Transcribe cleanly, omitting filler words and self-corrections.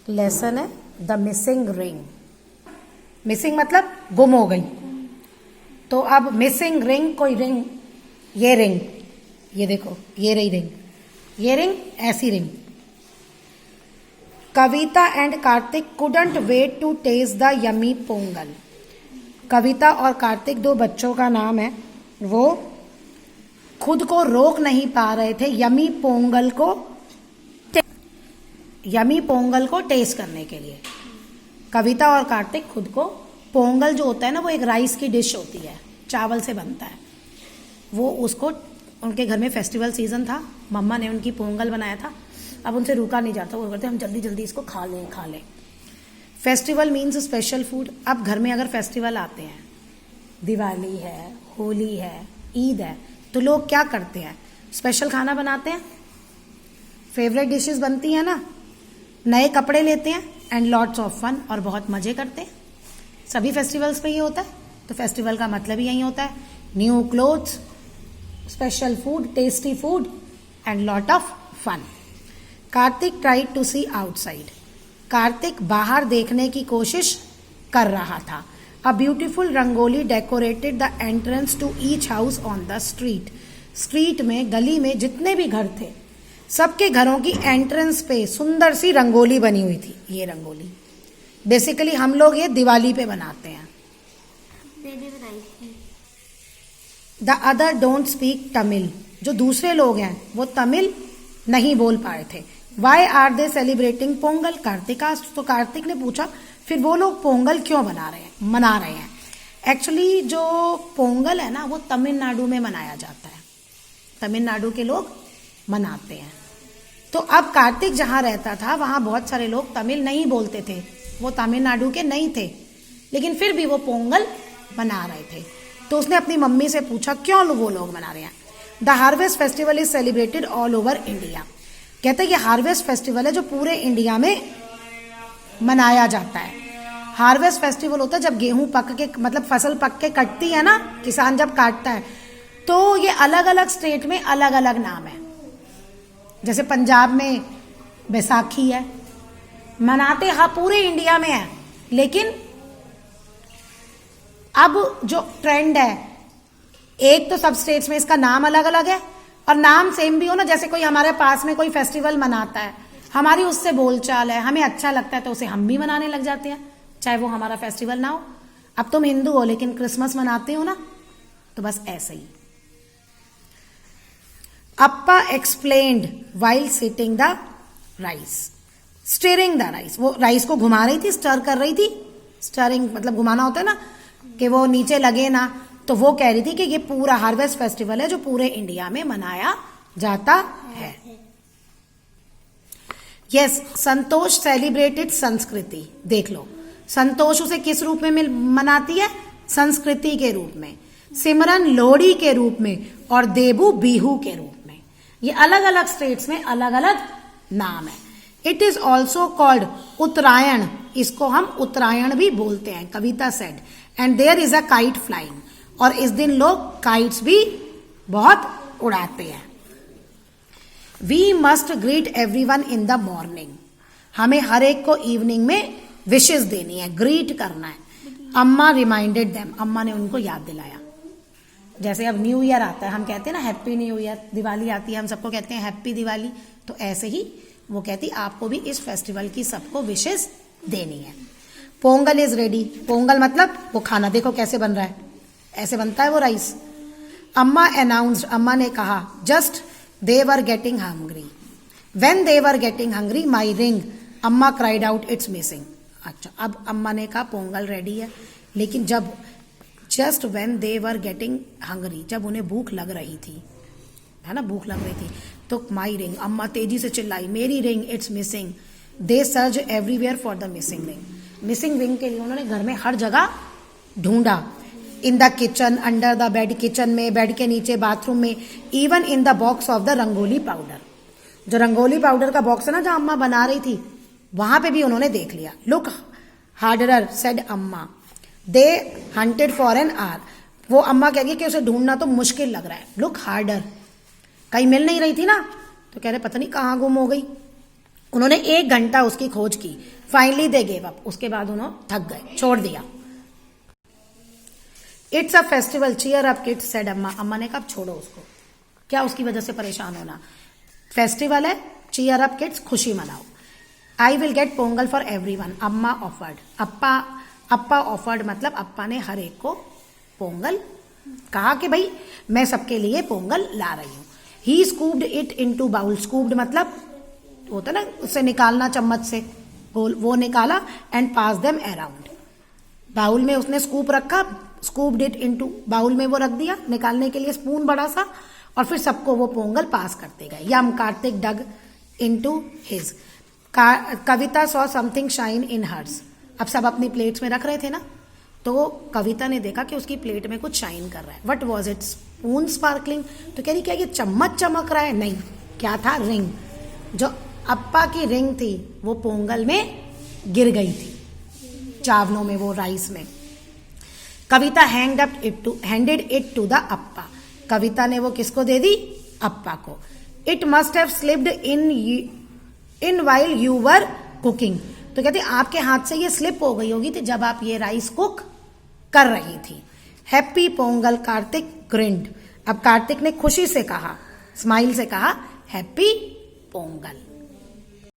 Lesson है the missing ring. Missing मतलब गुम हो गई। तो अब मिसिंग रिंग, कोई रिंग, ये रिंग, ये देखो ये रही रिंग, ये रिंग, ऐसी ring. Kavita and Karthik couldn't wait to taste the yummy Pongal. Kavita और कार्तिक दो बच्चों का नाम है, वो खुद को रोक नहीं पा रहे थे यमी पोंगल को टेस्ट करने के लिए। कविता और कार्तिक खुद को, पोंगल जो होता है ना वो एक राइस की डिश होती है, चावल से बनता है, वो उसको, उनके घर में फेस्टिवल सीजन था, मम्मा ने उनकी पोंगल बनाया था, अब उनसे रुका नहीं जाता, वो कहते हम जल्दी जल्दी इसको खा लें। Festival means special food. अब घर में अगर फेस्टिवल आते हैं, दिवाली है, होली है, ईद है, तो लोग क्या करते हैं, स्पेशल खाना बनाते हैं, फेवरेट डिशेस बनती हैं ना, नए कपड़े लेते हैं एंड लॉट्स ऑफ फन, और बहुत मजे करते हैं। सभी फेस्टिवल्स पे ये होता है। तो फेस्टिवल का मतलब ही यही होता है, new clothes, special food, tasty food and lot of fun. Karthik tried to see outside. Karthik बाहर देखने की कोशिश कर रहा था। A beautiful rangoli decorated the entrance to each house on the street. Street में, गली में जितने भी घर थे, सबके घरों की एंट्रेंस पे सुंदर सी रंगोली बनी हुई थी। ये रंगोली बेसिकली हम लोग ये दिवाली पे बनाते हैं। The other don't speak Tamil. जो दूसरे लोग हैं वो तमिल नहीं बोल पाए थे। Why are they celebrating Pongal? Karthik asked. तो कार्तिक ने पूछा फिर वो लोग पोंगल क्यों मना रहे हैं। एक्चुअली जो पोंगल है ना वो तमिलनाडु में मनाया जाता है, तमिलनाडु के लोग मनाते हैं। तो अब कार्तिक जहां रहता था वहां बहुत सारे लोग तमिल नहीं बोलते थे, वो तमिलनाडु के नहीं थे, लेकिन फिर भी वो पोंगल मना रहे थे। तो उसने अपनी मम्मी से पूछा क्यों वो लोग मना रहे हैं। The harvest festival is celebrated all over India. कहते हैं ये हार्वेस्ट फेस्टिवल है जो पूरे इंडिया में मनाया जाता है। हार्वेस्ट फेस्टिवल होता है जब गेहूं पक के, मतलब फसल पक के कटती है ना, किसान जब काटता है, तो ये अलग अलग स्टेट में अलग अलग नाम है। जैसे पंजाब में बैसाखी है, मनाते हाँ पूरे इंडिया में है, लेकिन अब जो ट्रेंड है, एक तो सब स्टेट्स में इसका नाम अलग अलग है, और नाम सेम भी हो ना, जैसे कोई हमारे पास में कोई फेस्टिवल मनाता है, हमारी उससे बोलचाल है, हमें अच्छा लगता है तो उसे हम भी मनाने लग जाते हैं, चाहे वो हमारा फेस्टिवल ना हो। अब तुम हिंदू हो लेकिन क्रिसमस मनाते हो ना, तो बस ऐसे ही। Appa explained while sitting the rice, stirring the rice. वो राइस को घुमा रही थी, स्टर कर रही थी। स्टरिंग मतलब घुमाना होता है ना, कि वो नीचे लगे ना। तो वो कह रही थी कि ये पूरा हार्वेस्ट फेस्टिवल है जो पूरे इंडिया में मनाया जाता है। यस, संतोष सेलिब्रेटेड संस्कृति। देख लो, संतोष उसे किस रूप में मनाती है? संस्कृति के रूप में। सिमरन लोहड़ी के रूप में, और देबू बिहू के रूप में। ये अलग अलग स्टेट्स में अलग अलग नाम है। It is also called Uttarayan. इसको हम उत्तरायण भी बोलते हैं, Kavita said. And there is a kite flying. और इस दिन लोग काइट्स भी बहुत उड़ाते हैं। We must greet everyone in the morning. हमें हर एक को इवनिंग में विशेष देनी है, ग्रीट करना है। अम्मा रिमाइंडेड देम। अम्मा ने उनको याद दिलाया। जैसे अब न्यू ईयर आता है, हम कहते हैं ना हैप्पी न्यू ईयर। दिवाली आती है, हम सबको कहते हैं हैप्पी दिवाली। तो ऐसे ही वो कहती आपको भी इस फेस्टिवल की सबको विशेष देनी है। Pongal is ready. पोंगल मतलब वो खाना, देखो कैसे बन रहा है, ऐसे बनता है वो राइस। अम्मा अनाउंस्ड। अम्मा ने कहा just they were getting hungry. When they were getting hungry my ring. अम्मा क्राइड आउट इट्स मिसिंग। अच्छा, अब अम्मा ने कहा पोंगल रेडी है, लेकिन जब just when they were getting hungry, जब उन्हें भूख लग रही थी, है ना, भूख लग रही थी, तो माई रिंग, अम्मा तेजी से चिल्लाई मेरी ring it's missing. They search everywhere for the missing ring. Missing ring के लिए उन्होंने घर में हर जगह ढूंढा। In the kitchen, under the bed, kitchen में, बेड के नीचे, बाथरूम में, even in the box of the rangoli powder. जो रंगोली पाउडर का बॉक्स है ना, जहां अम्मा बना रही थी, वहां पे भी उन्होंने देख लिया। लुक हार्डर सेड अम्मा। They hunted for an hour. वो अम्मा कह गई कि उसे ढूंढना तो मुश्किल लग रहा है। लुक हार्डर, कहीं मिल नहीं रही थी ना, तो कह रहे पता नहीं कहाँ गुम हो गई। उन्होंने 1 घंटा उसकी खोज की। फाइनली दे गेव अप, उसके बाद उन्होंने थक गए, छोड़ दिया। It's a festival, cheer up kids said Amma. Amma ने कहा छोड़ो उसको, क्या उसकी वजह से परेशान होना। फेस्टिवल है, चीयर अप किड्स, खुशी मनाओ। I will get Pongal for everyone, अम्मा ऑफर्ड। अप्पा ऑफर्ड मतलब अप्पा ने हर एक को पोंगल कहा कि भाई मैं सबके लिए पोंगल ला रही हूं। He scooped it into bowl, scooped मतलब होता ना उससे निकालना, चम्मच से वो निकाला। And pass them around, bowl में उसने स्कूप रखा, स्कूप्ड इट इनटू, बाउल में वो रख दिया निकालने के लिए स्पून बड़ा सा, और फिर सबको वो पोंगल पास करते गए। Yum, Karthik dug into his. Kavita saw something shine in hers, अब सब अपनी प्लेट्स में रख रहे थे ना, तो कविता ने देखा कि उसकी प्लेट में कुछ शाइन कर रहा है। What was it, spoon sparkling, तो कह रही क्या ये चम्मच चमक रहा है? नहीं, क्या था? रिंग। जो अप्पा की रिंग थी वो पोंगल में गिर गई थी, चावलों में, वो राइस में। कविता हैंडेड इट टू द अप्पा, कविता ने वो किसको दे दी? अप्पा को। It must have slipped in while you were cooking, तो कहते आपके हाथ से ये स्लिप हो गई होगी थी जब आप ये राइस कुक कर रही थी। हैप्पी पोंगल, कार्तिक ग्रिंड, अब कार्तिक ने खुशी से कहा, स्माइल से कहा हैप्पी पोंगल।